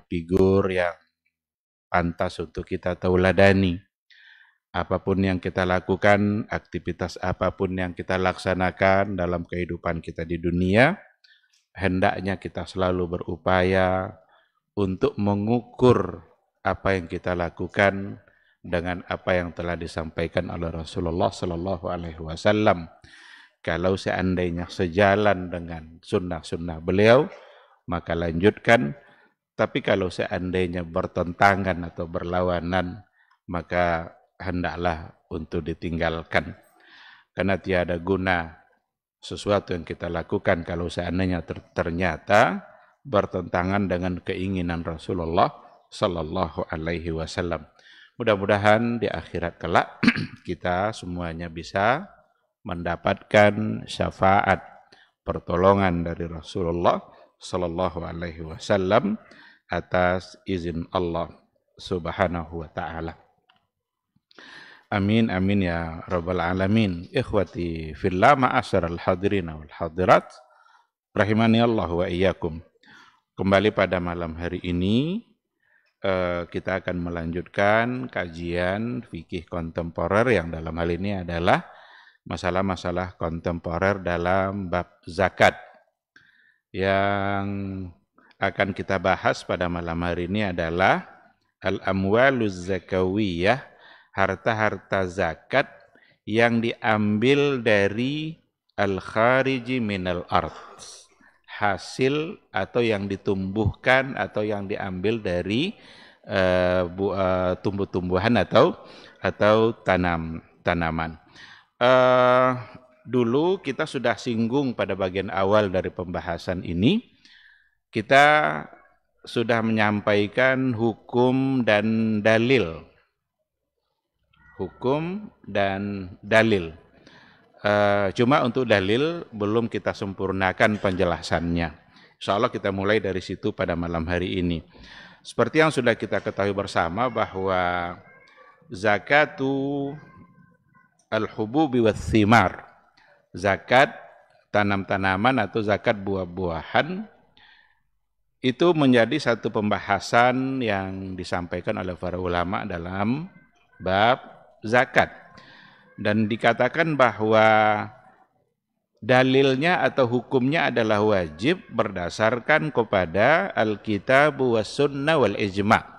figur yang pantas untuk kita tauladani. Apapun yang kita lakukan, aktivitas apapun yang kita laksanakan dalam kehidupan kita di dunia, hendaknya kita selalu berupaya untuk mengukur apa yang kita lakukan dengan apa yang telah disampaikan oleh Rasulullah Sallallahu Alaihi Wasallam. Kalau seandainya sejalan dengan sunnah-sunnah beliau, maka lanjutkan. Tapi kalau seandainya bertentangan atau berlawanan, maka hendaklah untuk ditinggalkan. Karena tiada guna sesuatu yang kita lakukan kalau seandainya ternyata bertentangan dengan keinginan Rasulullah Sallallahu Alaihi Wasallam. Mudah-mudahan di akhirat kelak kita semuanya bisa mendapatkan syafaat pertolongan dari Rasulullah Sallallahu Alaihi Wasallam atas izin Allah Subhanahu wa taala. Amin amin ya rabbal alamin. Ikhwati fillah, ma'asyaral hadirin wal hadirat, rahimani Allah wa iyyakum. Kembali pada malam hari ini kita akan melanjutkan kajian fikih kontemporer yang dalam hal ini adalah masalah-masalah kontemporer dalam bab zakat. Yang akan kita bahas pada malam hari ini adalah al-amwaluz zakawiyah, harta-harta zakat yang diambil dari al-khariji minal ard, hasil atau yang ditumbuhkan atau yang diambil dari tumbuh-tumbuhan atau tanaman. Dulu kita sudah singgung pada bagian awal dari pembahasan ini. Kita sudah menyampaikan hukum dan dalil. Hukum dan dalil. Cuma untuk dalil belum kita sempurnakan penjelasannya. Insya Allah kita mulai dari situ pada malam hari ini. Seperti yang sudah kita ketahui bersama bahwa zakatu al-hububi wath-thimar, zakat tanam-tanaman atau zakat buah-buahan, itu menjadi satu pembahasan yang disampaikan oleh para ulama dalam bab zakat. Dan dikatakan bahwa dalilnya atau hukumnya adalah wajib berdasarkan kepada Alkitab was sunnah wal ijma'.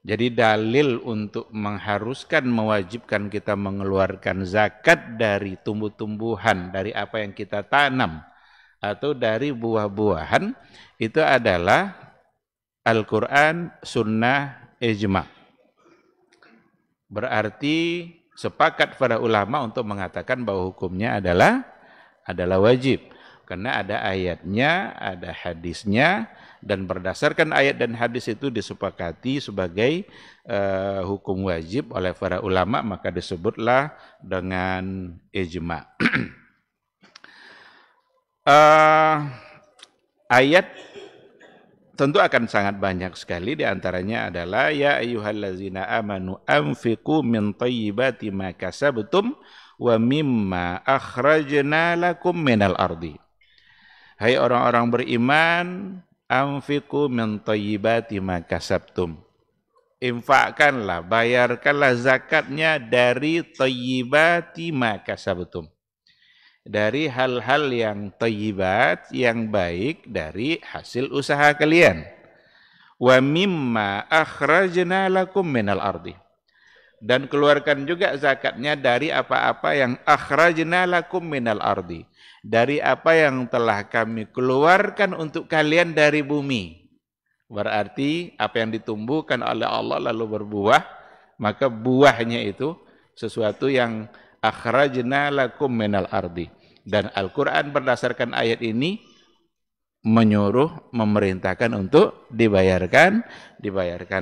Jadi dalil untuk mengharuskan, mewajibkan kita mengeluarkan zakat dari tumbuh-tumbuhan, dari apa yang kita tanam, atau dari buah-buahan, itu adalah Al-Quran, Sunnah, Ijma'. Berarti sepakat para ulama untuk mengatakan bahwa hukumnya adalah wajib. Karena ada ayatnya, ada hadisnya, dan berdasarkan ayat dan hadis itu disepakati sebagai hukum wajib oleh para ulama, maka disebutlah dengan ijma'. Ayat tentu akan sangat banyak sekali, di antaranya adalah ya ayyuhallazina amanu anfiqu min thayyibati ma kasabtum wa mimma akhrajna lakum minal ardi. Hai orang-orang beriman, anfiqu min thayyibati ma kasabtum. Infakkanlah, bayarkanlah zakatnya dari thayyibati ma kasabtum, dari hal-hal yang thayyibat, yang baik dari hasil usaha kalian. Wa mimma akhrajna lakum minal ardi, dan keluarkan juga zakatnya dari apa-apa yang akhrajna lakum minal ardi, dari apa yang telah kami keluarkan untuk kalian dari bumi. Berarti apa yang ditumbuhkan oleh Allah lalu berbuah, maka buahnya itu sesuatu yang akhrajna lakum minal ardi. Dan Al-Quran berdasarkan ayat ini menyuruh, memerintahkan untuk dibayarkan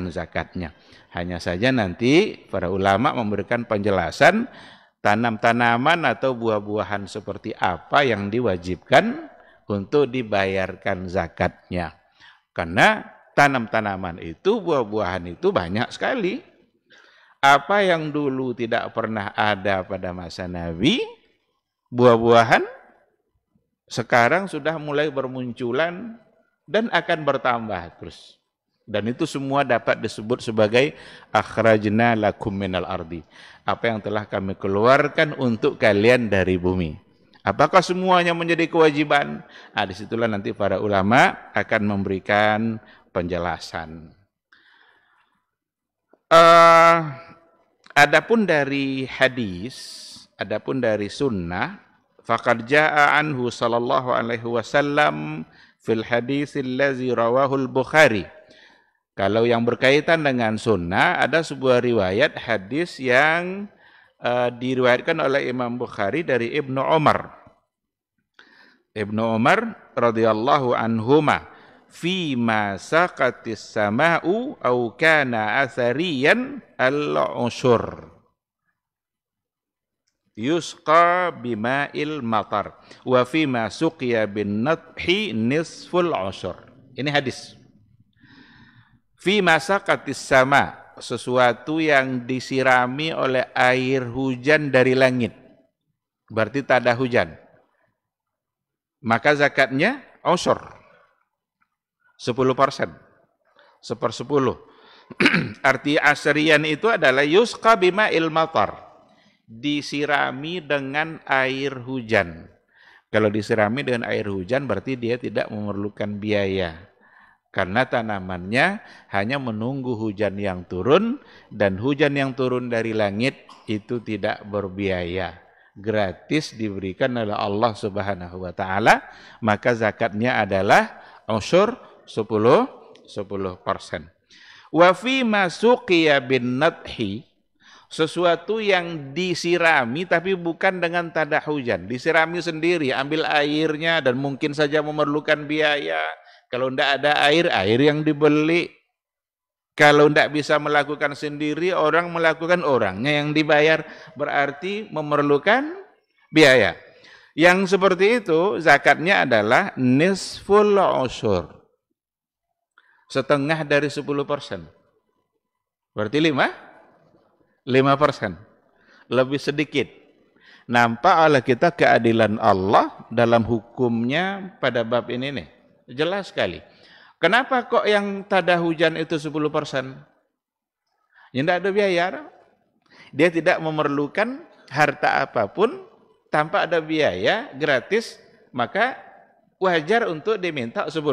zakatnya. Hanya saja nanti para ulama memberikan penjelasan tanam-tanaman atau buah-buahan seperti apa yang diwajibkan untuk dibayarkan zakatnya. Karena tanam-tanaman itu, buah-buahan itu banyak sekali. Apa yang dulu tidak pernah ada pada masa Nabi, buah-buahan sekarang sudah mulai bermunculan dan akan bertambah terus. Dan itu semua dapat disebut sebagai akhrajna lakum minal ardi. Apa yang telah kami keluarkan untuk kalian dari bumi. Apakah semuanya menjadi kewajiban? Nah, disitulah nanti para ulama akan memberikan penjelasan. Adapun dari hadis, adapun dari sunnah, faqad jaa anhu sallallahu alaihi wasallam fil haditsil ladzi rawahul Bukhari. Kalau yang berkaitan dengan sunnah, ada sebuah riwayat hadis yang diriwayatkan oleh Imam Bukhari dari Ibnu Umar. Ibnu Umar radhiyallahu anhuma, fi ma saqatis sama'u au kana athariyan al-ushur. Yusqa bima'il matar wa fi ma suqiya bin nadhi nisful ushur. Ini hadis. Fi masaqatis sama, sesuatu yang disirami oleh air hujan dari langit. Berarti tak ada hujan. Maka zakatnya ushur. 10%. 1/10. Arti asyrian itu adalah yusqa bima'il matar. Disirami dengan air hujan. Kalau disirami dengan air hujan berarti dia tidak memerlukan biaya. Karena tanamannya hanya menunggu hujan yang turun, dan hujan yang turun dari langit itu tidak berbiaya. Gratis diberikan oleh Allah Subhanahu wa taala, maka zakatnya adalah ushur 10%. Wa fi ma suqiya bin nadhi, sesuatu yang disirami tapi bukan dengan tanda hujan. Disirami sendiri, ambil airnya dan mungkin saja memerlukan biaya. Kalau tidak ada air yang dibeli. Kalau tidak bisa melakukan sendiri, orang melakukan, orangnya yang dibayar. Berarti memerlukan biaya. Yang seperti itu, zakatnya adalah nisful ushur. Setengah dari 10%. Berarti 5%. Lebih sedikit. Nampak oleh kita keadilan Allah dalam hukumnya pada bab ini nih. Jelas sekali. Kenapa kok yang tada hujan itu 10%? Ya tidak ada biaya. Dia tidak memerlukan harta apapun tanpa ada biaya, gratis, maka wajar untuk diminta 10%.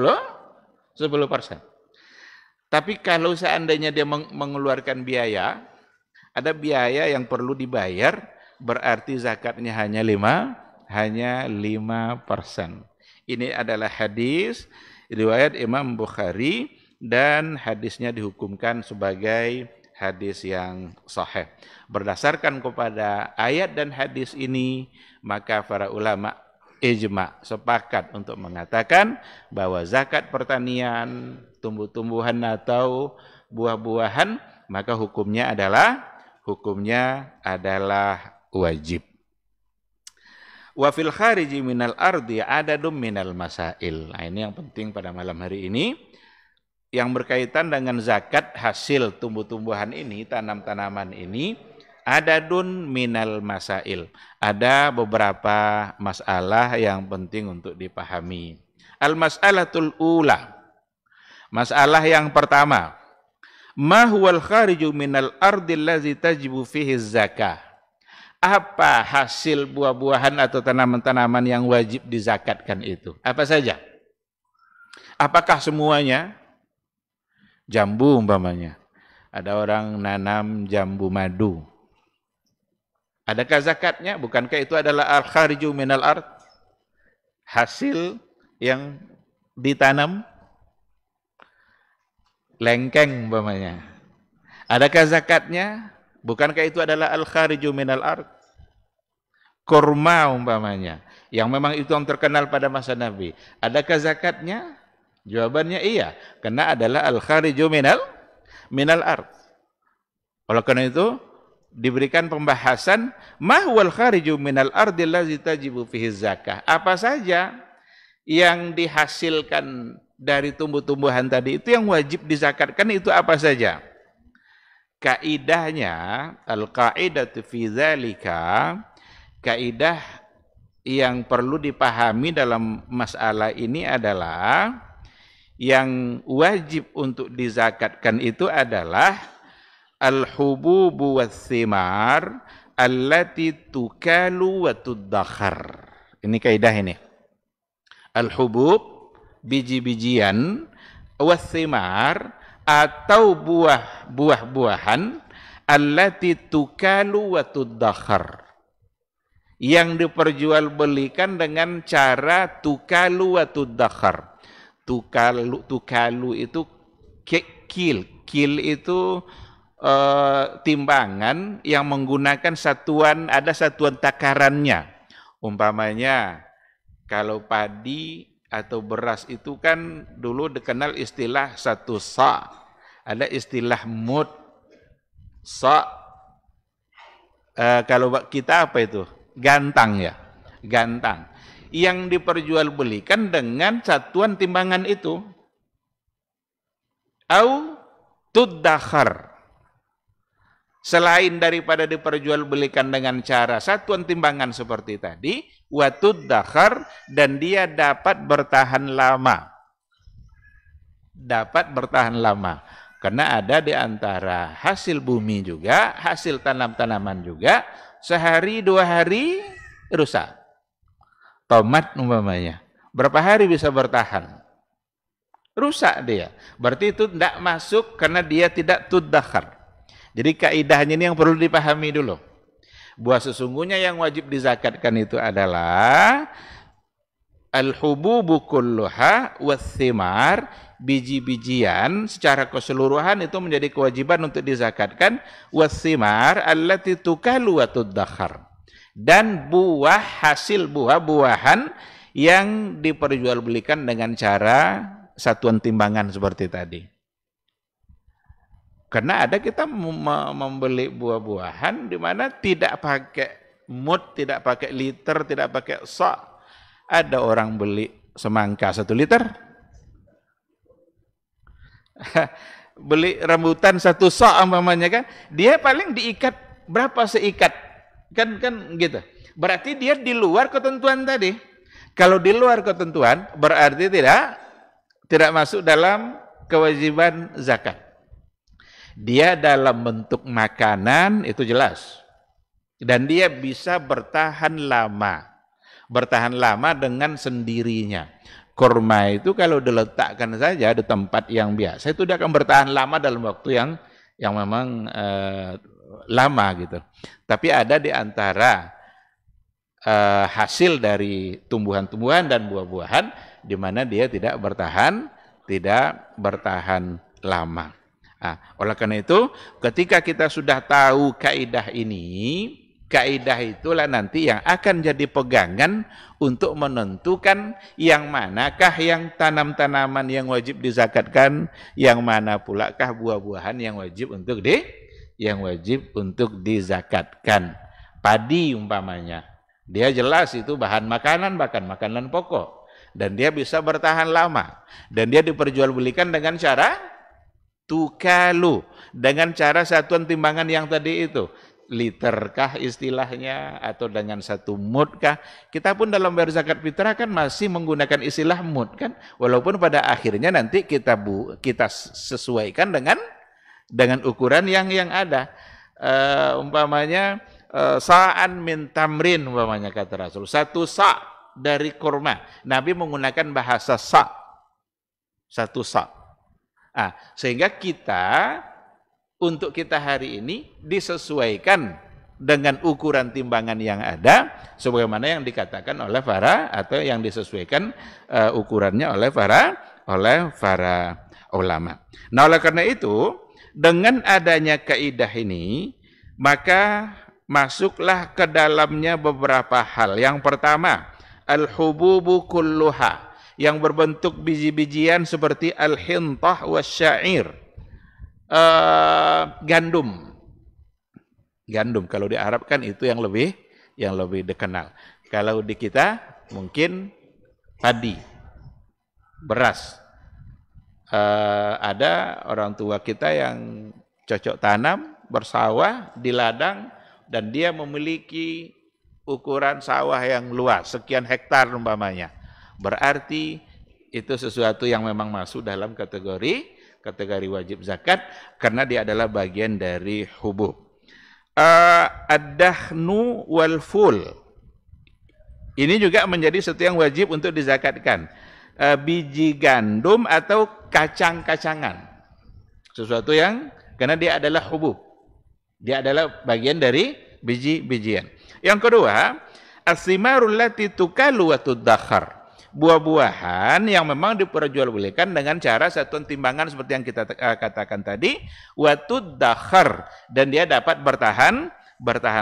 Tapi kalau seandainya dia mengeluarkan biaya, ada biaya yang perlu dibayar, berarti zakatnya hanya 5%. Ini adalah hadis riwayat Imam Bukhari dan hadisnya dihukumkan sebagai hadis yang sahih. Berdasarkan kepada ayat dan hadis ini, maka para ulama ijma sepakat untuk mengatakan bahwa zakat pertanian, tumbuh-tumbuhan atau buah-buahan, maka hukumnya adalah wajib. Wa fil khariji minal ardi adadum minal masail. Nah, ini yang penting pada malam hari ini, yang berkaitan dengan zakat hasil tumbuh-tumbuhan ini, tanam-tanaman ini, adadun minal masail. Ada beberapa masalah yang penting untuk dipahami. Al-mas'alatul ula. Masalah yang pertama, ma huwal khariju minal ardi allazi tajibu fihi zakah. Apa hasil buah-buahan atau tanaman-tanaman yang wajib dizakatkan itu? Apa saja? Apakah semuanya? Jambu umpamanya. Ada orang nanam jambu madu. Adakah zakatnya? Bukankah itu adalah al-khariju minal ard? Hasil yang ditanam? Lengkeng umpamanya. Adakah zakatnya? Bukankah itu adalah al-khariju minal ard? Kurma umpamanya, yang memang itu yang terkenal pada masa Nabi. Adakah zakatnya? Jawabannya iya, karena adalah al-khariju minal ard. Oleh karena itu, diberikan pembahasan ma huwal khariju minal ardi allazi tajibu fihi zakah. Apa saja yang dihasilkan dari tumbuh-tumbuhan tadi itu yang wajib dizakatkan, itu apa saja? Kaidahnya, al-qaidatu fi dzalika, kaidah yang perlu dipahami dalam masalah ini adalah yang wajib untuk dizakatkan itu adalah al-hububu was-thimar allati tukalu wa tuddakhar. Ini kaidah ini. Al-hubub, biji-bijian, was-thimar, atau buah-buahan allati tukalu wa tuddakhar, yang diperjualbelikan dengan cara tukalu wa tuddakhar. Tukalu itu kil itu timbangan yang menggunakan ada satuan takarannya. Umpamanya kalau padi atau beras itu kan dulu dikenal istilah satu sa, ada istilah mud sa. Kalau kita apa itu? Gantang ya, gantang. Yang diperjualbelikan dengan satuan timbangan itu. Au tuddakhar. Selain daripada diperjualbelikan dengan cara satuan timbangan seperti tadi, wa tuddakhar, dan dia dapat bertahan lama. Dapat bertahan lama. Karena ada di antara hasil bumi juga, hasil tanam-tanaman juga, sehari 2 hari rusak. Tomat umpamanya, berapa hari bisa bertahan? Rusak dia. Berarti itu tidak masuk karena dia tidak tuddakhar. Jadi kaidahnya ini yang perlu dipahami dulu. Bahwa sesungguhnya yang wajib dizakatkan itu adalah al-hububu kulluha wath-thimar, biji-bijian secara keseluruhan itu menjadi kewajiban untuk dizakatkan, wath-thimar allati tukalu wa tuddakhar, dan hasil buah-buahan yang diperjualbelikan dengan cara satuan timbangan seperti tadi. Karena ada kita membeli buah-buahan di mana tidak pakai mud, tidak pakai liter, tidak pakai sa. Ada orang beli semangka 1 liter, beli rambutan 1 sa umpamanya kan, dia paling diikat berapa seikat, kan gitu. Berarti dia di luar ketentuan tadi. Kalau di luar ketentuan berarti tidak masuk dalam kewajiban zakat. Dia dalam bentuk makanan itu jelas. Dan dia bisa bertahan lama. Bertahan lama dengan sendirinya. Kurma itu kalau diletakkan saja di tempat yang biasa itu dia akan bertahan lama dalam waktu yang memang lama gitu. Tapi ada di antara hasil dari tumbuhan-tumbuhan dan buah-buahan di mana dia tidak bertahan lama. Nah, oleh karena itu, ketika kita sudah tahu kaidah ini, kaidah itulah nanti yang akan jadi pegangan untuk menentukan yang manakah yang tanam-tanaman yang wajib dizakatkan, yang mana pulakah buah-buahan yang wajib untuk dizakatkan. Padi umpamanya, dia jelas itu bahan makanan, bahkan makanan pokok, dan dia bisa bertahan lama, dan dia diperjualbelikan dengan cara tukalu, dengan cara satuan timbangan yang tadi itu, literkah istilahnya atau dengan 1 mud kah? Kita pun dalam bayar zakat fitrah kan masih menggunakan istilah mud kan, walaupun pada akhirnya nanti kita sesuaikan dengan ukuran yang ada. Umpamanya sa'an min tamrin umpamanya kata Rasul, 1 sa' dari kurma. Nabi menggunakan bahasa sa', 1 sa'. Sehingga untuk kita hari ini disesuaikan dengan ukuran timbangan yang ada, sebagaimana yang dikatakan oleh atau yang disesuaikan ukurannya oleh para ulama. Nah, oleh karena itu, dengan adanya kaidah ini, maka masuklah ke dalamnya beberapa hal. Yang pertama, al-hububu kulluha, yang berbentuk biji-bijian seperti al-hintah wasyair. Gandum kalau di Arab kan itu yang lebih dikenal. Kalau di kita mungkin padi, beras. Ada orang tua kita yang cocok tanam, bersawah di ladang, dan dia memiliki ukuran sawah yang luas, sekian hektar umpamanya. Berarti itu sesuatu yang memang masuk dalam kategori wajib zakat karena dia adalah bagian dari hubub. Ad-dahnu wal ful. Ini juga menjadi sesuatu yang wajib untuk dizakatkan. Biji gandum atau kacang-kacangan. Sesuatu yang karena dia adalah hubub. Dia adalah bagian dari biji-bijian. Yang kedua, as-simarul lati tukalu wa tudakhar. Buah-buahan yang memang diperjualbelikan dengan cara satuan timbangan seperti yang kita katakan tadi, wa tudakhar, dan dia dapat bertahan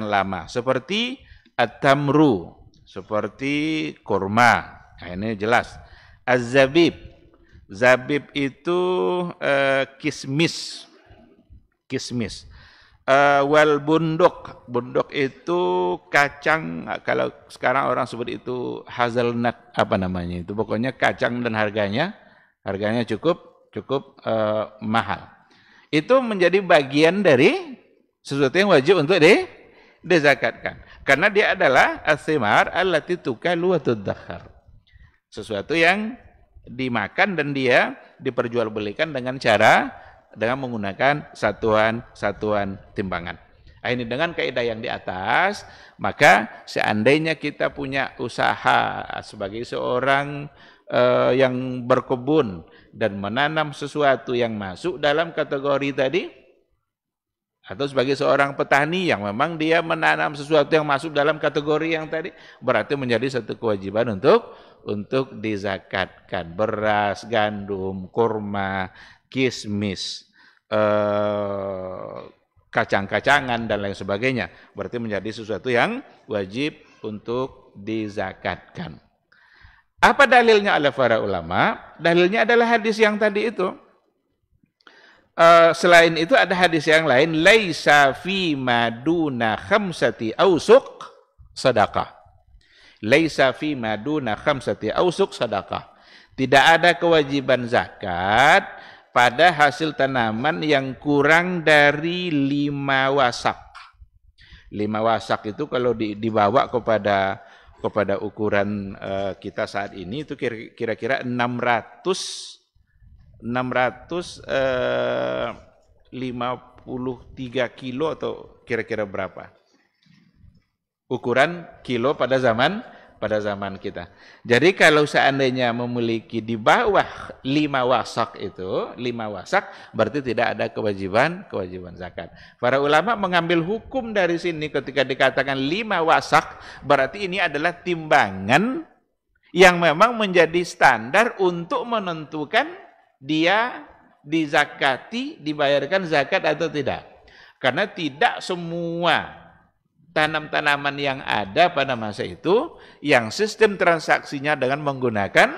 lama. Seperti at-tamru, seperti kurma. Nah, ini jelas. Az-zabib. Zabib itu kismis. Wal bunduk. Bunduk itu kacang, kalau sekarang orang sebut itu hazelnut, apa namanya itu. Pokoknya kacang dan harganya cukup mahal. Itu menjadi bagian dari sesuatu yang wajib untuk dizakatkan. Karena dia adalah as-simar allati tukalu wa tudakhar. Sesuatu yang dimakan dan dia diperjualbelikan dengan menggunakan satuan timbangan. Nah, ini dengan kaidah yang di atas, maka seandainya kita punya usaha sebagai seorang yang berkebun dan menanam sesuatu yang masuk dalam kategori tadi, atau sebagai seorang petani yang memang dia menanam sesuatu yang masuk dalam kategori yang tadi, berarti menjadi satu kewajiban untuk dizakatkan. Beras, gandum, kurma, kismis, kacang-kacangan dan lain sebagainya, berarti menjadi sesuatu yang wajib untuk dizakatkan. Apa dalilnya oleh para ulama? Dalilnya adalah hadis yang tadi itu. Selain itu ada hadis yang lain, laisa fi maduna khamsati ausuk sadaqah. Laisa fi maduna khamsati ausuk sadaqah. Tidak ada kewajiban zakat pada hasil tanaman yang kurang dari 5 wasak. 5 wasak itu kalau dibawa kepada ukuran kita saat ini itu kira-kira 653 kilo atau kira-kira berapa? Ukuran kilo pada zaman kita. Jadi kalau seandainya memiliki di bawah 5 wasak itu, 5 wasak berarti tidak ada kewajiban zakat. Para ulama mengambil hukum dari sini ketika dikatakan 5 wasak, berarti ini adalah timbangan yang memang menjadi standar untuk menentukan dia dizakati, dibayarkan zakat atau tidak. Karena tidak semua tanam-tanaman yang ada pada masa itu yang sistem transaksinya dengan menggunakan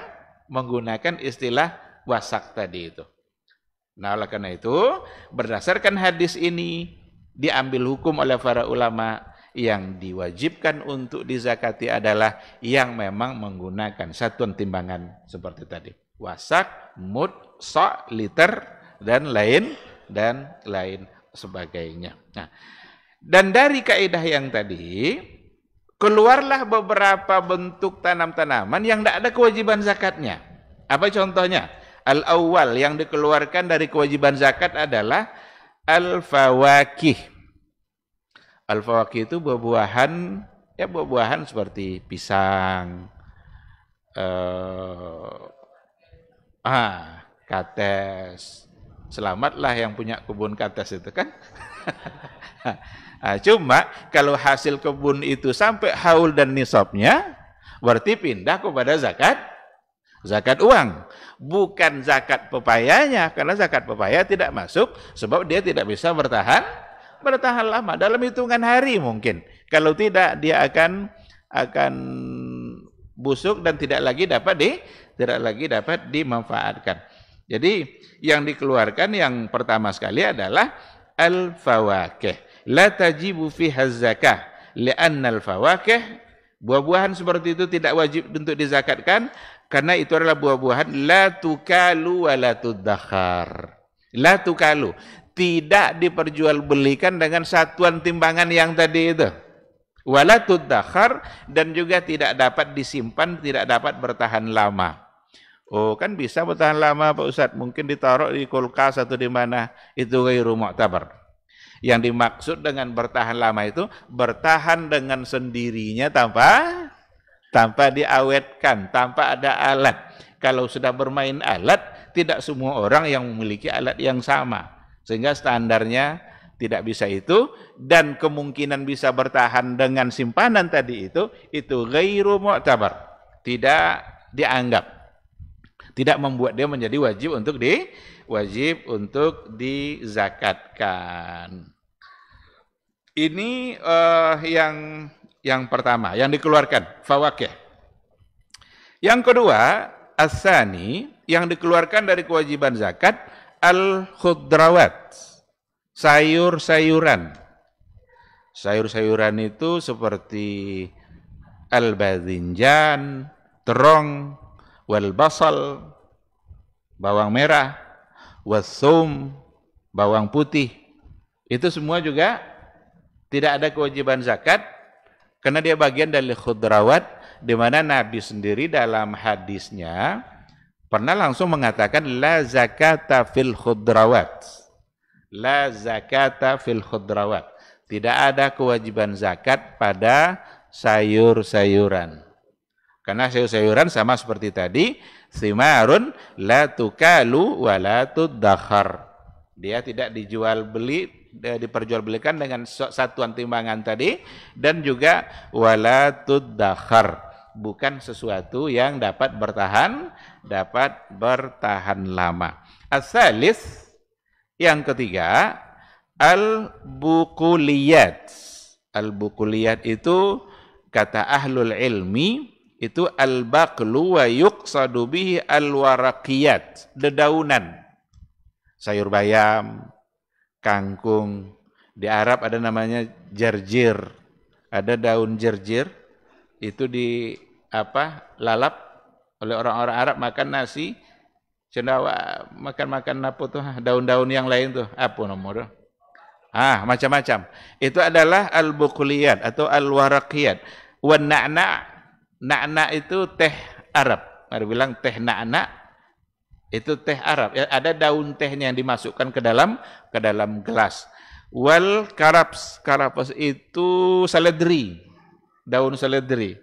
istilah wasak tadi itu. Nah, oleh karena itu, berdasarkan hadis ini diambil hukum oleh para ulama yang diwajibkan untuk dizakati adalah yang memang menggunakan satuan timbangan seperti tadi. Wasak, mud, sa', liter dan lain sebagainya. Nah, dan dari kaidah yang tadi keluarlah beberapa bentuk tanam-tanaman yang tidak ada kewajiban zakatnya. Apa contohnya? Al-awwal yang dikeluarkan dari kewajiban zakat adalah al-fawakih. Al-fawakih itu buah-buahan, ya buah-buahan seperti pisang, kates. Selamatlah yang punya kebun kates itu kan. Cuma kalau hasil kebun itu sampai haul dan nisabnya, berarti pindah kepada zakat uang, bukan zakat pepayanya, karena zakat pepaya tidak masuk sebab dia tidak bisa bertahan lama, dalam hitungan hari mungkin. Kalau tidak dia akan busuk dan tidak lagi dapat dimanfaatkan. Jadi yang dikeluarkan yang pertama sekali adalah al-fawakih. La tajibu fiha zakah li'anna al-fawakih, buah-buahan seperti itu tidak wajib untuk dizakatkan karena itu adalah buah-buahan la tukalu wa la tudakhar. La tukalu, tidak diperjualbelikan dengan satuan timbangan yang tadi itu. Wala tudakhar, dan juga tidak dapat disimpan, tidak dapat bertahan lama. Oh, kan bisa bertahan lama Pak Ustadz, mungkin ditaruh di kulkas atau di mana, itu ghairu mu'tabar. Yang dimaksud dengan bertahan lama itu bertahan dengan sendirinya tanpa diawetkan, tanpa ada alat. Kalau sudah bermain alat, tidak semua orang yang memiliki alat yang sama. Sehingga standarnya tidak bisa itu, dan kemungkinan bisa bertahan dengan simpanan tadi itu ghairu mu'tabar. Tidak dianggap. Tidak membuat dia menjadi wajib untuk dizakatkan. Ini yang pertama, yang dikeluarkan, fawakih. Yang kedua, as-tsani, yang dikeluarkan dari kewajiban zakat, al-khudrawat, sayur-sayuran. Sayur-sayuran itu seperti al-badhinjan, terong, wal basal, bawang merah, wassum, bawang putih. Itu semua juga tidak ada kewajiban zakat karena dia bagian dari khudrawat, di mana Nabi sendiri dalam hadisnya pernah langsung mengatakan la zakata fil khudrawat. La zakata fil khudrawat. Tidak ada kewajiban zakat pada sayur-sayuran. Karena sayur-sayuran sama seperti tadi, simarun la tukalu wa la tuddakhar. Dia tidak diperjualbelikan dengan satuan timbangan tadi, dan juga wala tuddakhar, bukan sesuatu yang dapat bertahan lama. As-salis, yang ketiga, al-buquliyat. Al-buquliyat itu kata ahlul ilmi itu al-baqlu wa yuqsadu bihi al-waraqiyat, dedaunan. Sayur bayam, kangkung, di Arab ada namanya jarjir. Ada daun jarjir, itu lalap oleh orang-orang Arab makan nasi, cendawa makan apa tuh, daun-daun yang lain tuh, apa nomor? Macam-macam. Itu adalah al-buquliyat atau al-waraqiyat. Wan na'na'. Na'na itu teh Arab. Ada bilang teh na'na, itu teh Arab. Ada daun tehnya yang dimasukkan ke dalam gelas. Wal karaps. Karaps itu seledri. Daun seledri.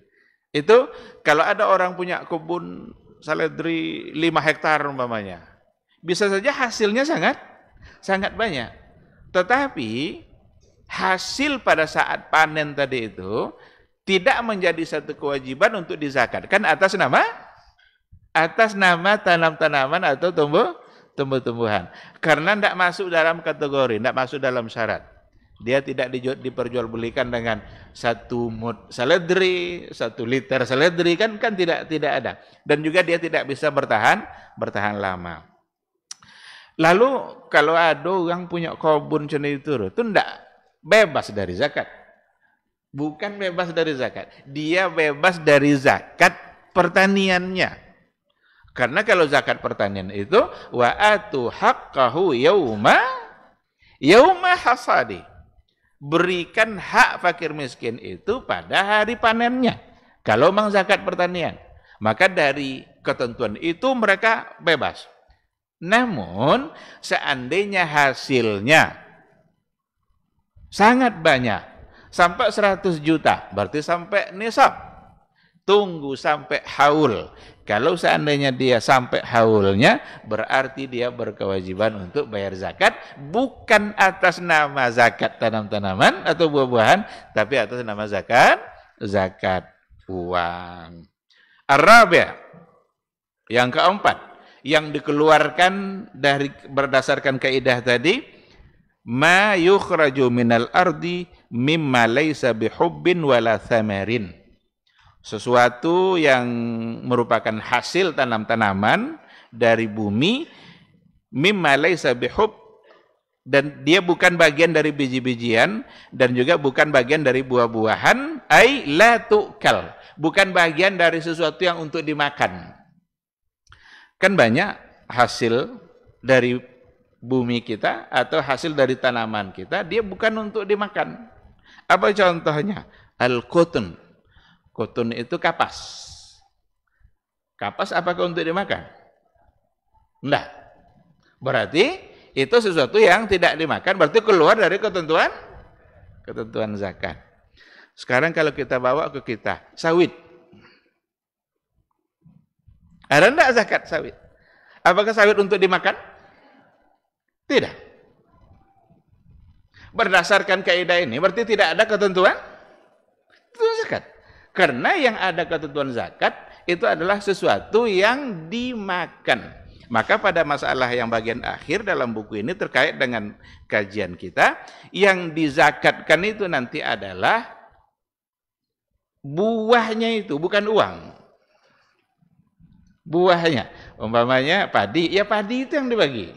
Itu kalau ada orang punya kebun seledri 5 hektar umpamanya, bisa saja hasilnya sangat banyak. Tetapi hasil pada saat panen tadi itu tidak menjadi satu kewajiban untuk dizakatkan atas nama tanam-tanaman atau tumbuh-tumbuhan. Karena tidak masuk dalam kategori, tidak masuk dalam syarat. Dia tidak diperjualbelikan dengan 1 mud seledri, 1 liter seledri, kan tidak ada. Dan juga dia tidak bisa bertahan lama. Lalu kalau ada yang punya kebun cenderung itu tidak bebas dari zakat. Bukan bebas dari zakat, dia bebas dari zakat pertaniannya. Karena kalau zakat pertanian itu wa atu haqqahu yauma hasadi. Berikan hak fakir miskin itu pada hari panennya. Kalau memang zakat pertanian, maka dari ketentuan itu mereka bebas. Namun seandainya hasilnya sangat banyak, sampai 100 juta, berarti sampai nisab. Tunggu sampai haul. Kalau seandainya dia sampai haulnya, berarti dia berkewajiban untuk bayar zakat, bukan atas nama zakat tanam-tanaman atau buah-buahan, tapi atas nama zakat uang. Ar-rabi', yang keempat, yang dikeluarkan dari berdasarkan kaidah tadi, ma yukhraju minal ardi mimma laysa bihubbin wala thamarin. Sesuatu yang merupakan hasil tanam-tanaman dari bumi, mimma laysa bihub, dan dia bukan bagian dari biji-bijian dan juga bukan bagian dari buah-buahan, ai la tu'kal, bukan bagian dari sesuatu yang untuk dimakan. Kan banyak hasil dari bumi kita atau hasil dari tanaman kita, dia bukan untuk dimakan. Apa contohnya? Al-qutun. Qutun itu kapas. Kapas apakah untuk dimakan? Enggak. Berarti itu sesuatu yang tidak dimakan, berarti keluar dari ketentuan zakat. Sekarang kalau kita bawa ke kita, sawit. Ada enggak zakat sawit? Apakah sawit untuk dimakan? Tidak. Berdasarkan kaidah ini, berarti tidak ada ketentuan zakat. Karena yang ada ketentuan zakat, itu adalah sesuatu yang dimakan. Maka pada masalah yang bagian akhir dalam buku ini terkait dengan kajian kita, yang dizakatkan itu nanti adalah buahnya itu, bukan uang. Buahnya, umpamanya padi, ya padi itu yang dibagi.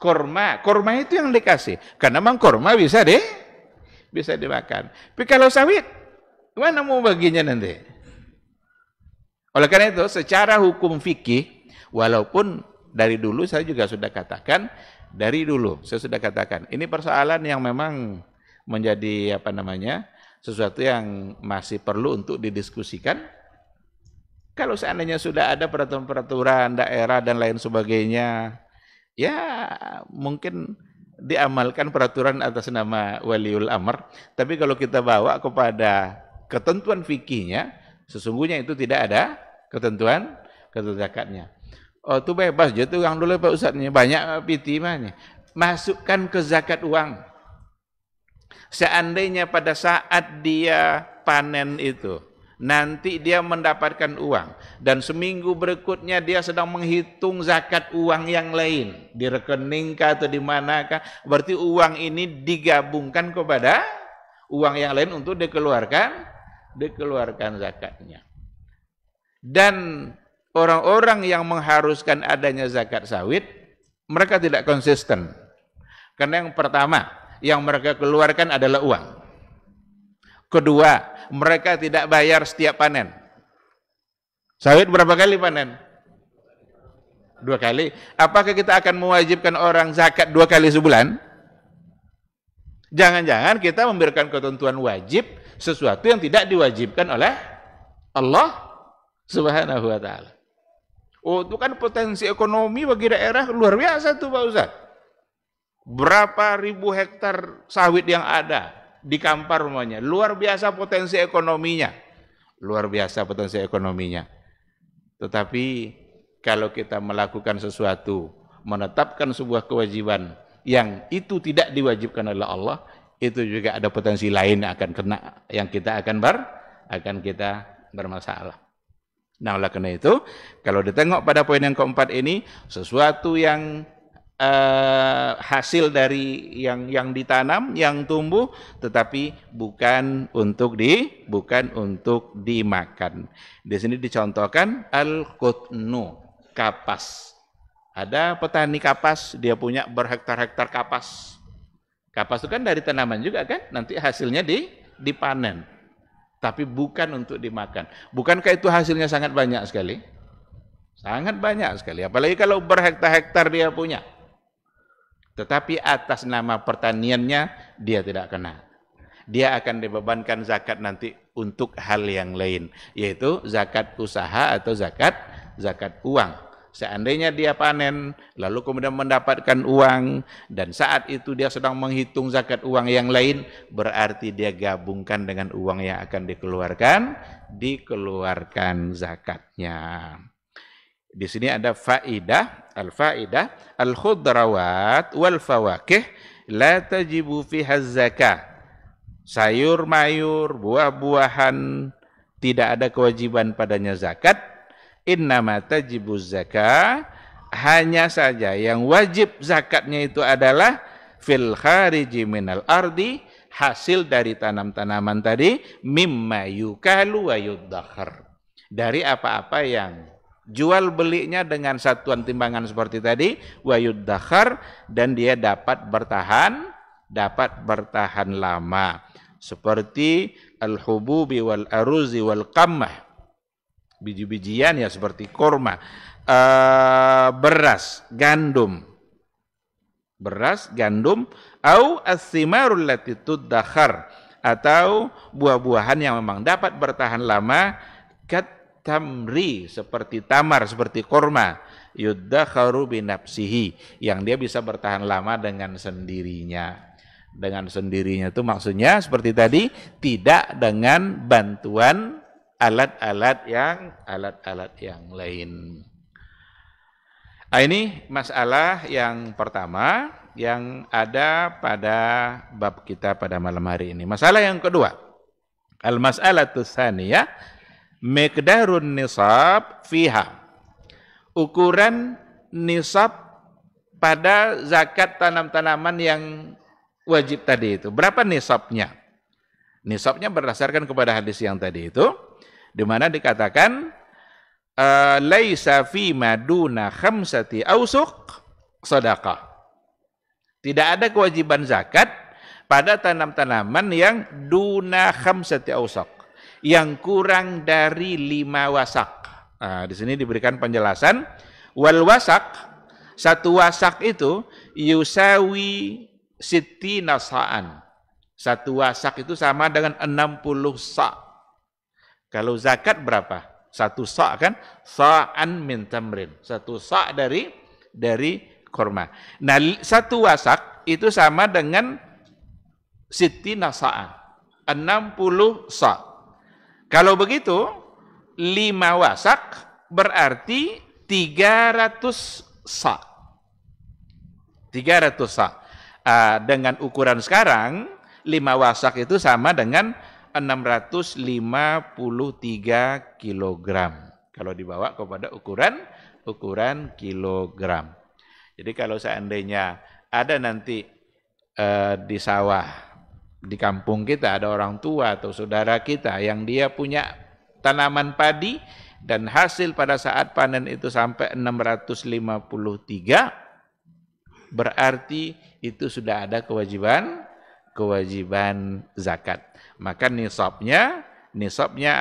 Korma itu yang dikasih. Karena memang korma bisa dimakan. Tapi kalau sawit, mana mau baginya nanti? Oleh karena itu, secara hukum fikih, walaupun dari dulu saya juga sudah katakan, ini persoalan yang memang menjadi sesuatu yang masih perlu untuk didiskusikan. Kalau seandainya sudah ada peraturan-peraturan daerah dan lain sebagainya, ya mungkin diamalkan peraturan atas nama waliul amr. Tapi kalau kita bawa kepada ketentuan fikihnya, sesungguhnya itu tidak ada ketentuan zakatnya. Oh itu bebas, jadi yang dulu Pak Ustadznya banyak piti mahnya. Masukkan ke zakat uang. Seandainya pada saat dia panen itu, nanti dia mendapatkan uang. Dan seminggu berikutnya dia sedang menghitung zakat uang yang lain. Di rekening kah atau di manakah. Berarti uang ini digabungkan kepada uang yang lain untuk dikeluarkan zakatnya. Dan orang-orang yang mengharuskan adanya zakat sawit, mereka tidak konsisten. Karena yang pertama, yang mereka keluarkan adalah uang. Kedua, mereka tidak bayar setiap panen. Sawit berapa kali panen? 2 kali. Apakah kita akan mewajibkan orang zakat 2 kali sebulan? Jangan-jangan kita memberikan ketentuan wajib sesuatu yang tidak diwajibkan oleh Allah Subhanahu wa ta'ala. Oh, itu kan potensi ekonomi bagi daerah luar biasa tuh Pak Ustaz. Berapa ribu hektar sawit yang ada di Kampar rumahnya. Luar biasa potensi ekonominya. Tetapi kalau kita melakukan sesuatu, menetapkan sebuah kewajiban yang itu tidak diwajibkan oleh Allah, itu juga ada potensi lain yang akan kena, yang kita akan bermasalah. Nah, oleh karena itu, kalau ditengok pada poin yang keempat ini, sesuatu yang hasil dari yang ditanam, yang tumbuh, tetapi bukan untuk dimakan. Di sini dicontohkan al-qutnu, kapas. Ada petani kapas, dia punya berhektar-hektar kapas. Kapas itu kan dari tanaman juga kan, nanti hasilnya dipanen. Tapi bukan untuk dimakan. Bukankah itu hasilnya sangat banyak sekali? Sangat banyak sekali, apalagi kalau berhektar-hektar dia punya. Tetapi atas nama pertaniannya dia tidak kena. Dia akan dibebankan zakat nanti untuk hal yang lain, yaitu zakat usaha atau zakat uang. Seandainya dia panen, lalu kemudian mendapatkan uang, dan saat itu dia sedang menghitung zakat uang yang lain, berarti dia gabungkan dengan uang yang akan dikeluarkan zakatnya. Di sini ada faidah, al-faidah, al-khudrawat wal fawakih la tajibu fiha zakah. Sayur mayur, buah-buahan tidak ada kewajiban padanya zakat. Innama tajibu zakah, hanya saja yang wajib zakatnya itu adalah fil khariji minal ardi, hasil dari tanam-tanaman tadi, mimma yukalu wa yuddakhar, dari apa-apa yang jual belinya dengan satuan timbangan seperti tadi, wa yuddakhar, dan dia dapat bertahan lama, seperti al-hububi wal aruzi wal qammah, biji-bijian ya seperti korma, beras, gandum, au as-simarul lati tuddakhar, atau buah-buahan yang memang dapat bertahan lama, kat tamri, seperti tamar, seperti korma, yuddakharu binafsihi, yang dia bisa bertahan lama dengan sendirinya. Dengan sendirinya itu maksudnya seperti tadi, tidak dengan bantuan alat-alat yang lain. Nah, ini masalah yang pertama yang ada pada bab kita pada malam hari ini. Masalah yang kedua, al-mas'alatu tsaniyah, miqdarun nisab fiha. Ukuran nisab pada zakat tanam-tanaman yang wajib tadi itu. Berapa nisabnya? Nisabnya berdasarkan kepada hadis yang tadi itu, di mana dikatakan laisa fi maduna khamsati awsuq sadaqah. Tidak ada kewajiban zakat pada tanam-tanaman yang duna khamsati awsuq, yang kurang dari 5 wasak. Nah, di sini diberikan penjelasan, wal wasak, satu wasak itu yusawi sittina sa'an. Satu wasak itu sama dengan 60 sa'. Kalau zakat berapa? Satu sa' kan, sa'an min tamrin, satu sa' dari korma. Nah, satu wasak itu sama dengan sittina sa'an, 60 sa'. Kalau begitu 5 wasak berarti 300 sa'. 300 sa'. Dengan ukuran sekarang 5 wasak itu sama dengan 653 kilogram. Kalau dibawa kepada ukuran kilogram. Jadi kalau seandainya ada nanti di sawah, di kampung kita ada orang tua atau saudara kita yang dia punya tanaman padi dan hasil pada saat panen itu sampai 653, berarti itu sudah ada kewajiban zakat. Maka nisabnya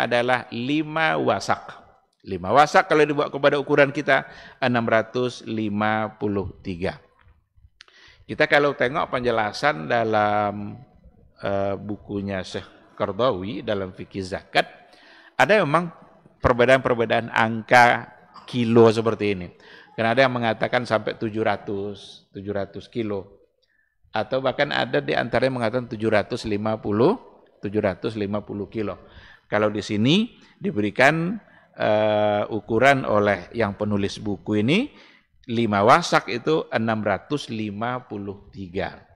adalah 5 wasak. 5 wasak kalau dibawa kepada ukuran kita 653. Kita kalau tengok penjelasan dalam bukunya Syekh Qardawi dalam fikih zakat, ada memang perbedaan-perbedaan angka kilo seperti ini. Karena ada yang mengatakan sampai 700 kilo. Atau bahkan ada di antara yang mengatakan 750 kilo. Kalau di sini diberikan ukuran oleh yang penulis buku ini, 5 wasak itu 653.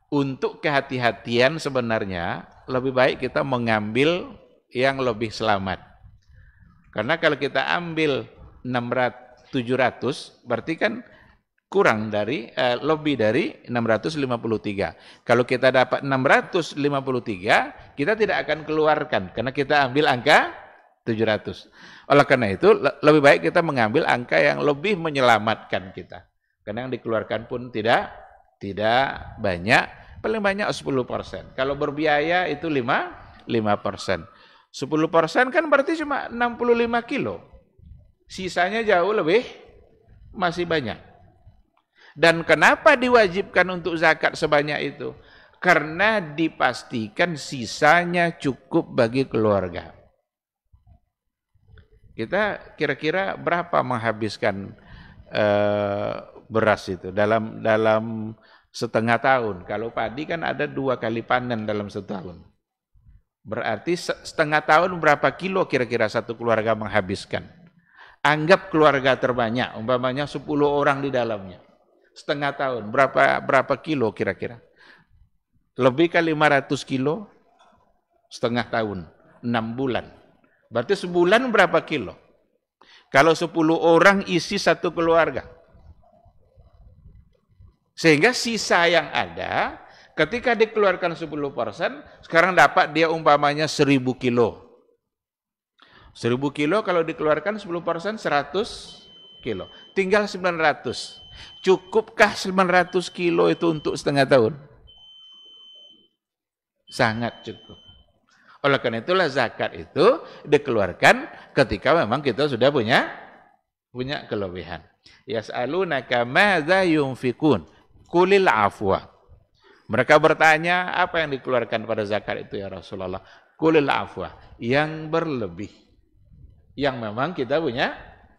Untuk kehati-hatian sebenarnya lebih baik kita mengambil yang lebih selamat. Karena kalau kita ambil 700 berarti kan kurang dari lebih dari 653. Kalau kita dapat 653, kita tidak akan keluarkan karena kita ambil angka 700. Oleh karena itu lebih baik kita mengambil angka yang lebih menyelamatkan kita. Karena yang dikeluarkan pun tidak banyak, paling banyak 10%. Kalau berbiaya itu 5%. 10% kan berarti cuma 65 kilo. Sisanya jauh lebih masih banyak. Dan kenapa diwajibkan untuk zakat sebanyak itu? Karena dipastikan sisanya cukup bagi keluarga. Kita kira-kira berapa menghabiskan beras itu dalam setengah tahun? Kalau padi kan ada 2 kali panen dalam setahun. Berarti setengah tahun berapa kilo kira-kira satu keluarga menghabiskan? Anggap keluarga terbanyak, umpamanya 10 orang di dalamnya. Setengah tahun, berapa kilo kira-kira? Lebih ke 500 kilo setengah tahun, 6 bulan. Berarti sebulan berapa kilo? Kalau 10 orang isi satu keluarga. Sehingga sisa yang ada, ketika dikeluarkan 10%, sekarang dapat dia umpamanya 1000 kilo. 1000 kilo kalau dikeluarkan 10%, 100 kilo. Tinggal 900. Cukupkah 900 kilo itu untuk setengah tahun? Sangat cukup. Oleh karena itulah zakat itu dikeluarkan ketika memang kita sudah punya kelebihan. Yas'alunaka madza yunfikun qulil afwa. Mereka bertanya, apa yang dikeluarkan pada zakat itu ya Rasulullah? Qulil afwa, yang berlebih. Yang memang kita punya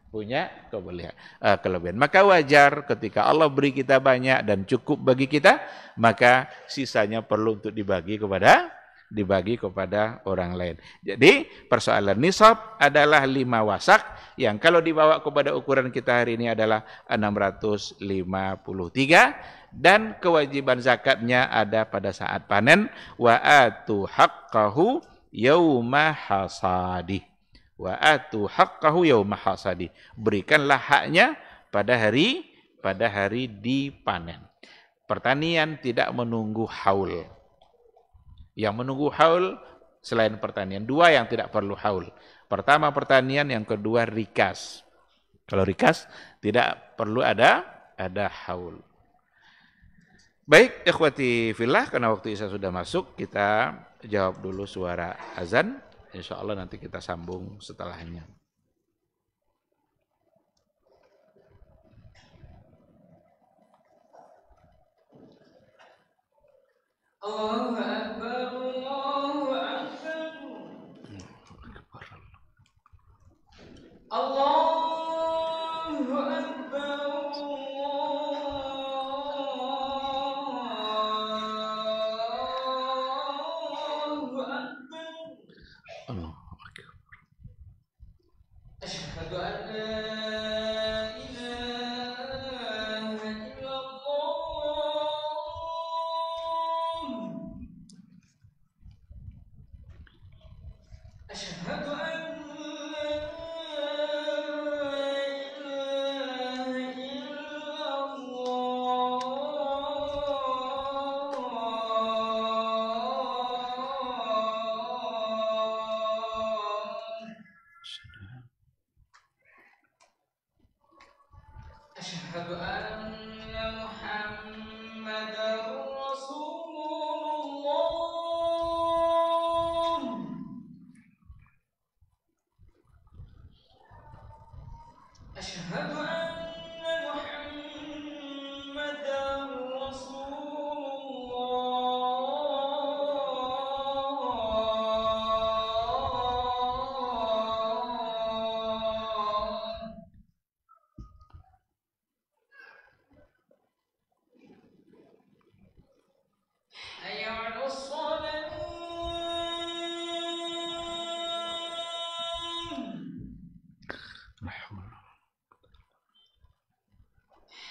kelebihan. Maka wajar ketika Allah beri kita banyak dan cukup bagi kita, maka sisanya perlu untuk dibagi kepada orang lain. Jadi persoalan nisab adalah 5 wasak yang kalau dibawa kepada ukuran kita hari ini adalah 653 dan kewajiban zakatnya ada pada saat panen. Wa atu haqqahu yauma hasadi. Wa atu haqqahu yauma hasadi. Berikanlah haknya pada hari dipanen. Pertanian tidak menunggu haul. Yang menunggu haul selain pertanian, 2 yang tidak perlu haul. Pertama pertanian, yang kedua rikas. Kalau rikas tidak perlu ada haul. Baik, ikhwati fillah, karena waktu Isya sudah masuk, kita jawab dulu suara azan. Insya Allah nanti kita sambung setelahnya. Allahu Akbar, Allahu Akbar. Allahu Akbar, Allahu Akbar. Allahu Akbar. Asyhadu an la ilaha illallah. Asyhadu an أشهد أن محمدا رسول الله. أشهد أن محمدا رسول الله. حي على الصلاة.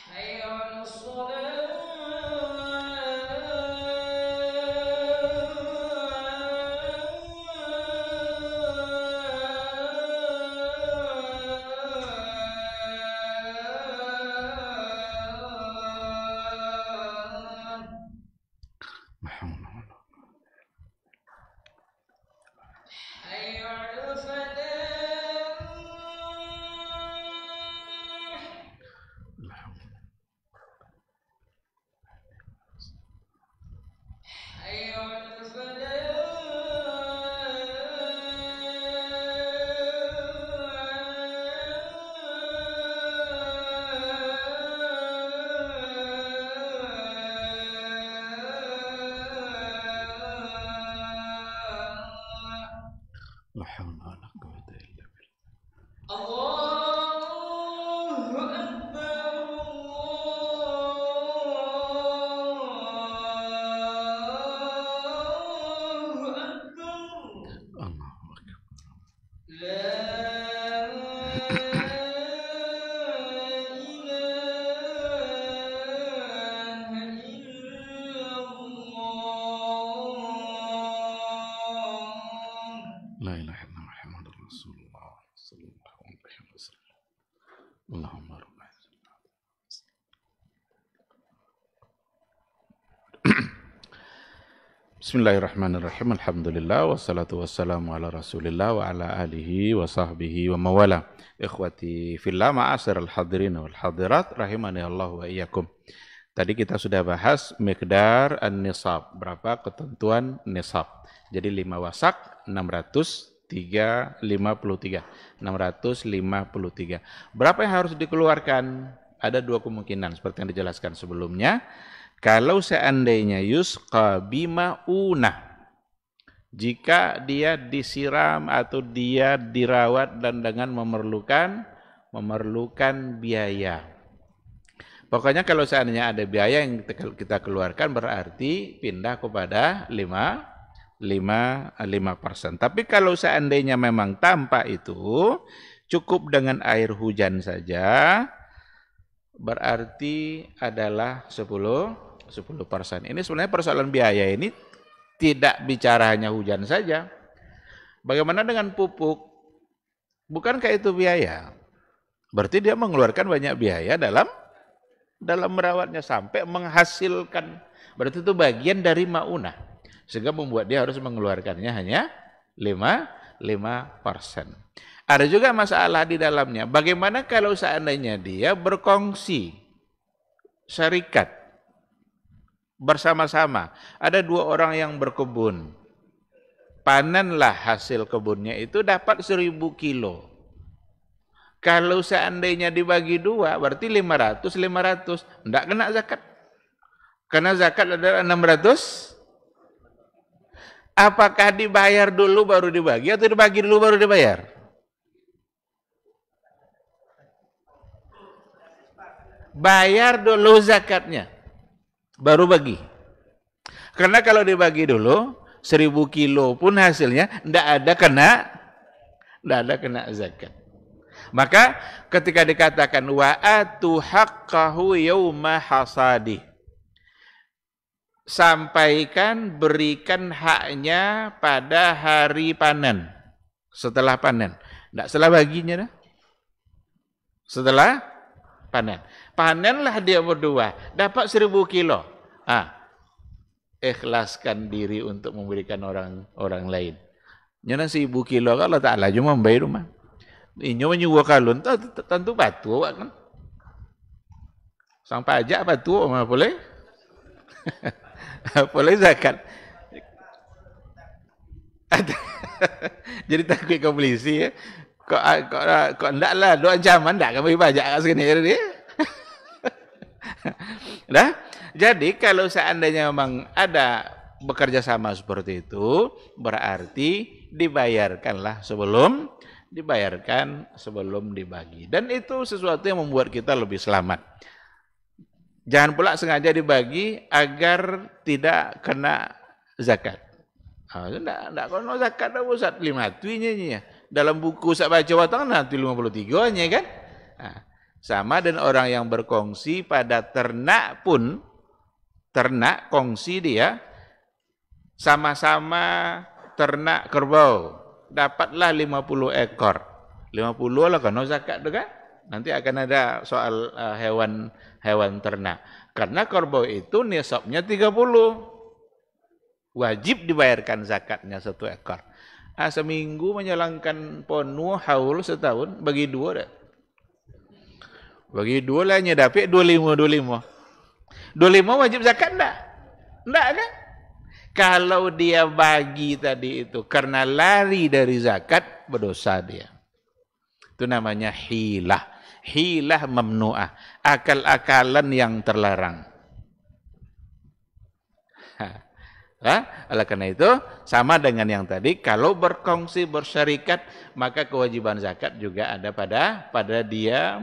حي على الصلاة. حي على الفلاح. حي على الفلاح. La hawla wala quwwata illa billah. الله أكبر، الله أكبر. Allahu Akbar. لا إله إلا الله. La ilaha illallah Muhammadur Rasulullah sallallahu alaihi wasallam. Allahumma rabbana. Bismillahirrahmanirrahim. Alhamdulillah wassalatu wassalamu ala Rasulillah wa ala alihi wa sahbihi wa mawala. Ikhwati fillah, ma'asyiral hadirin wal hadirat rahimani Allah wa iyyakum. Tadi kita sudah bahas miqdar an-nisab, berapa ketentuan nisab. Jadi 5 wasak 653. Berapa yang harus dikeluarkan? Ada 2 kemungkinan seperti yang dijelaskan sebelumnya. Kalau seandainya yusqa bima'unah, jika dia disiram atau dia dirawat dan dengan memerlukan memerlukan biaya. Pokoknya kalau seandainya ada biaya yang kita keluarkan berarti pindah kepada 5%. Tapi kalau seandainya memang tanpa itu, cukup dengan air hujan saja, berarti adalah 10%. Ini sebenarnya persoalan biaya ini tidak bicara hanya hujan saja. Bagaimana dengan pupuk? Bukankah itu biaya? Berarti dia mengeluarkan banyak biaya dalam merawatnya sampai menghasilkan. Berarti itu bagian dari maunah. Sehingga membuat dia harus mengeluarkannya hanya 5%. Ada juga masalah di dalamnya. Bagaimana kalau seandainya dia berkongsi syarikat bersama-sama. Ada 2 orang yang berkebun. Panenlah hasil kebunnya itu dapat 1000 kilo. Kalau seandainya dibagi 2, berarti 500. Tidak kena zakat. Karena zakat adalah 600. Apakah dibayar dulu baru dibagi atau dibagi dulu baru dibayar? Bayar dulu zakatnya, baru bagi. Karena kalau dibagi dulu, 1000 kilo pun hasilnya tidak ada kena zakat. Maka ketika dikatakan wa atu haqqahu yauma hasadi, sampaikan, berikan haknya pada hari panen, setelah panen. Tidak setelah baginya dah. Setelah panen. Panenlah dia berdua, dapat 1000 kilo. Ikhlaskan diri untuk memberikan orang lain. Nyana 1000 kilo kalau tak laju membayar rumah. Inyo menyuwa kalun tentu batu kan. Sang pajak batu mah boleh. Boleh zakat. Jadi takut ke polisi ya. Kok enggak lah, do ancaman enggak kami pajak kat sini dia. Dah. Jadi kalau seandainya memang ada bekerja sama seperti itu, berarti dibayarkan sebelum dibagi. Dan itu sesuatu yang membuat kita lebih selamat. Jangan pula sengaja dibagi agar tidak kena zakat. Tidak kena zakat dah Ustaz, 5 tuinya. Dalam buku saya baca watang nanti 53-nya kan. Sama dengan orang yang berkongsi pada ternak pun, ternak kongsi dia, sama-sama ternak kerbau, dapatlah 50 ekor. 50 lah kena zakat tu kan. Nanti akan ada soal hewan ternak. Karena kerbau itu nisabnya 30. Wajib dibayarkan zakatnya 1 ekor. Seminggu menyalangkan penuh haul setahun, bagi 2 dah. Bagi 2 lah dapat 25. 25 wajib zakat enggak? Enggak kan? Kalau dia bagi tadi itu karena lari dari zakat, berdosa dia. Itu namanya hilah. Hilah mamnu'ah. Akal-akalan yang terlarang. Oleh karena itu, sama dengan yang tadi, kalau berkongsi, bersyarikat, maka kewajiban zakat juga ada pada dia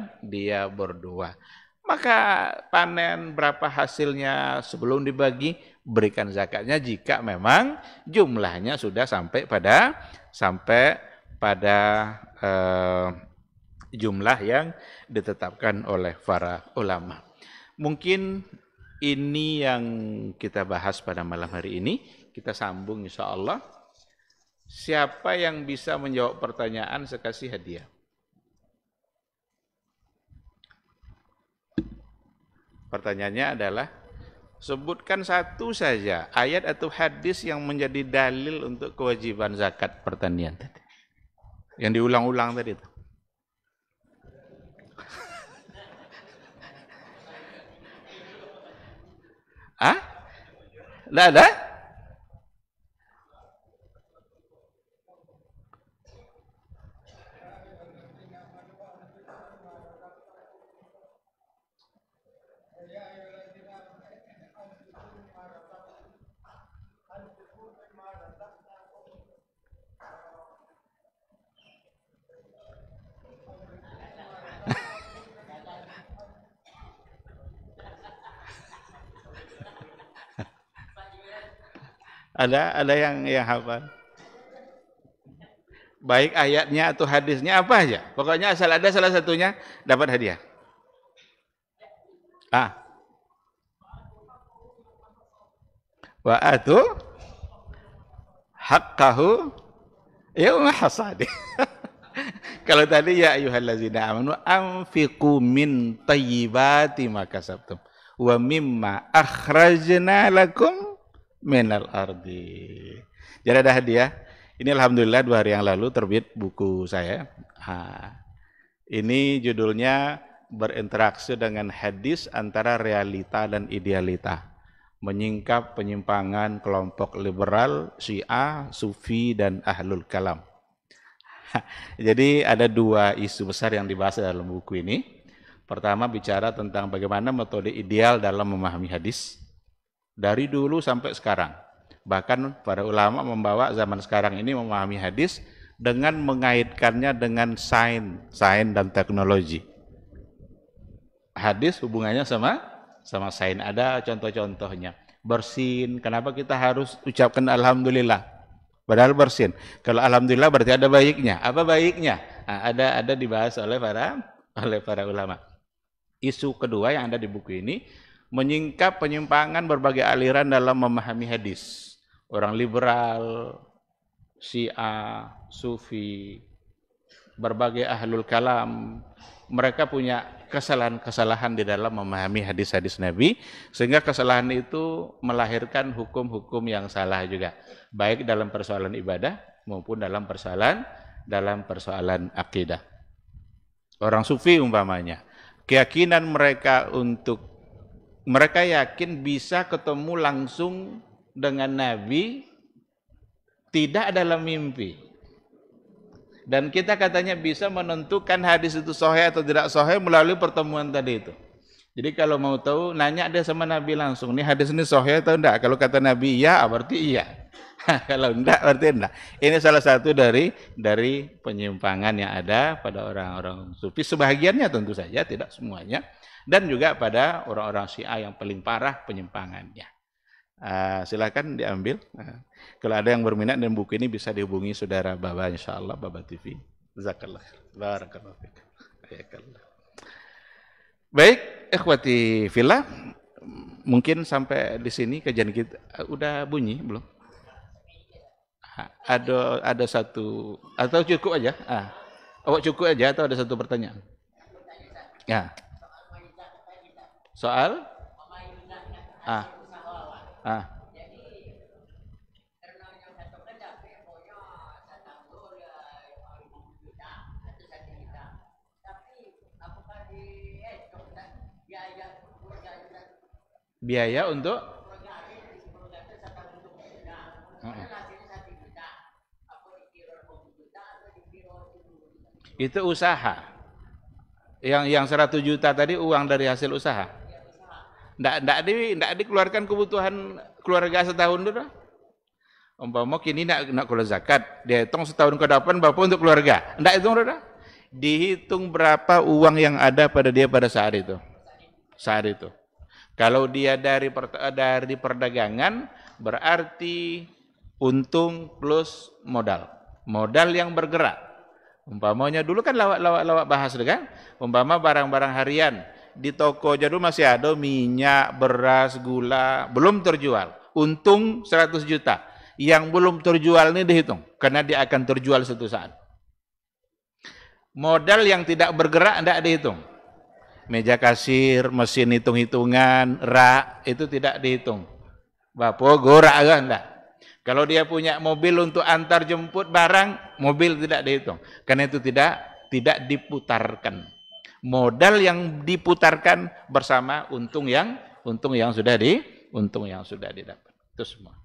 berdua. Maka panen berapa hasilnya sebelum dibagi, berikan zakatnya jika memang jumlahnya sudah sampai pada jumlah yang ditetapkan oleh para ulama. Mungkin ini yang kita bahas pada malam hari ini. Kita sambung insya Allah. Siapa yang bisa menjawab pertanyaan, saya kasih hadiah. Pertanyaannya adalah, sebutkan satu saja ayat atau hadis yang menjadi dalil untuk kewajiban zakat pertanian tadi. Yang diulang-ulang tadi itu. Tidak ada? Ada yang hafal? Baik ayatnya atau hadisnya apa aja. Pokoknya asal ada salah satunya dapat hadiah. Wa atu haqqahu yauma hasadi. Kalau tadi ya ayyuhallazina amanu anfiqu min thayyibati ma kasabtum wa mimma akhrajna lakum minal ardi. Jadi ada hadiah. Ini alhamdulillah 2 hari yang lalu terbit buku saya. Ini judulnya berinteraksi dengan hadis antara realita dan idealita. Menyingkap penyimpangan kelompok liberal, Syiah, Sufi, dan Ahlul Kalam. Jadi ada 2 isu besar yang dibahas dalam buku ini. Pertama bicara tentang bagaimana metode ideal dalam memahami hadis. Dari dulu sampai sekarang. Bahkan para ulama membawa zaman sekarang ini memahami hadis dengan mengaitkannya dengan sains dan teknologi. Hadis hubungannya sama sains. Ada contoh-contohnya. Bersin, kenapa kita harus ucapkan alhamdulillah? Padahal bersin. Kalau alhamdulillah berarti ada baiknya. Apa baiknya? Ada dibahas oleh para ulama. Isu kedua yang ada di buku ini menyingkap penyimpangan berbagai aliran dalam memahami hadis. Orang liberal, Syiah, Sufi, berbagai ahlul kalam, mereka punya kesalahan-kesalahan di dalam memahami hadis-hadis Nabi, sehingga kesalahan itu melahirkan hukum-hukum yang salah juga, baik dalam persoalan ibadah maupun dalam persoalan akidah. Orang Sufi umpamanya, keyakinan mereka mereka yakin bisa ketemu langsung dengan Nabi tidak dalam mimpi. Dan kita katanya bisa menentukan hadis itu sahih atau tidak sahih melalui pertemuan tadi itu. Jadi kalau mau tahu, nanya dia sama Nabi langsung, nih hadis ini sahih atau enggak? Kalau kata Nabi iya, berarti iya. Kalau enggak, berarti enggak. Ini salah satu dari penyimpangan yang ada pada orang-orang Sufi. Sebahagiannya tentu saja, tidak semuanya. Dan juga pada orang-orang Syiah yang paling parah penyimpangannya. Silakan diambil. Kalau ada yang berminat dengan buku ini bisa dihubungi saudara Baba, insyaallah Baba TV. Jazakallah. Barakallahu fiik. Baik, ikhwati fillah, mungkin sampai di sini kajian kita udah bunyi belum? Ada satu atau cukup aja? Cukup aja atau ada satu pertanyaan? Ya. Soal? Biaya untuk itu usaha. Yang 100 juta tadi uang dari hasil usaha. Nggak dikeluarkan kebutuhan keluarga setahun dulu. Umpama kini nak keluar zakat, dia hitung setahun ke depan berapa untuk keluarga. Nggak hitung dulu. Dihitung berapa uang yang ada pada dia pada saat itu. Kalau dia dari perdagangan berarti untung plus modal. Modal yang bergerak. Umpamanya dulu kan lawak bahas kan? Umpama barang-barang harian di toko jadul masih ada minyak, beras, gula, belum terjual. Untung 100 juta. Yang belum terjual ini dihitung karena dia akan terjual suatu saat. Modal yang tidak bergerak tidak dihitung. Meja kasir, mesin hitung-hitungan, rak itu tidak dihitung. Bapak gorak agak enggak. Kalau dia punya mobil untuk antar jemput barang, mobil tidak dihitung. Karena itu tidak diputarkan. Modal yang diputarkan bersama untung yang sudah didapat. Itu semua.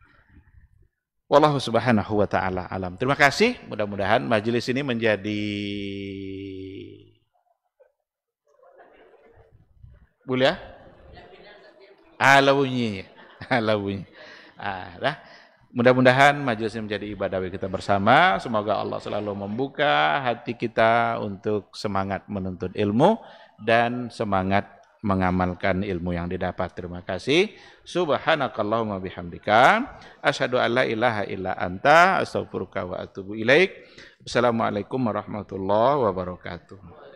Wallahu subhanahu wa ta'ala alam. Terima kasih. Mudah-mudahan majelis ini menjadi boleh ya? Alawunyi. Mudah-mudahan majelis ini menjadi ibadah bagi kita bersama. Semoga Allah selalu membuka hati kita untuk semangat menuntut ilmu dan semangat mengamalkan ilmu yang didapat. Terima kasih. Subhanakallahumma bihamdika asyhadu an la ilaha illa anta astaghfiruka wa atubu ilaik. Assalamualaikum warahmatullahi wabarakatuh.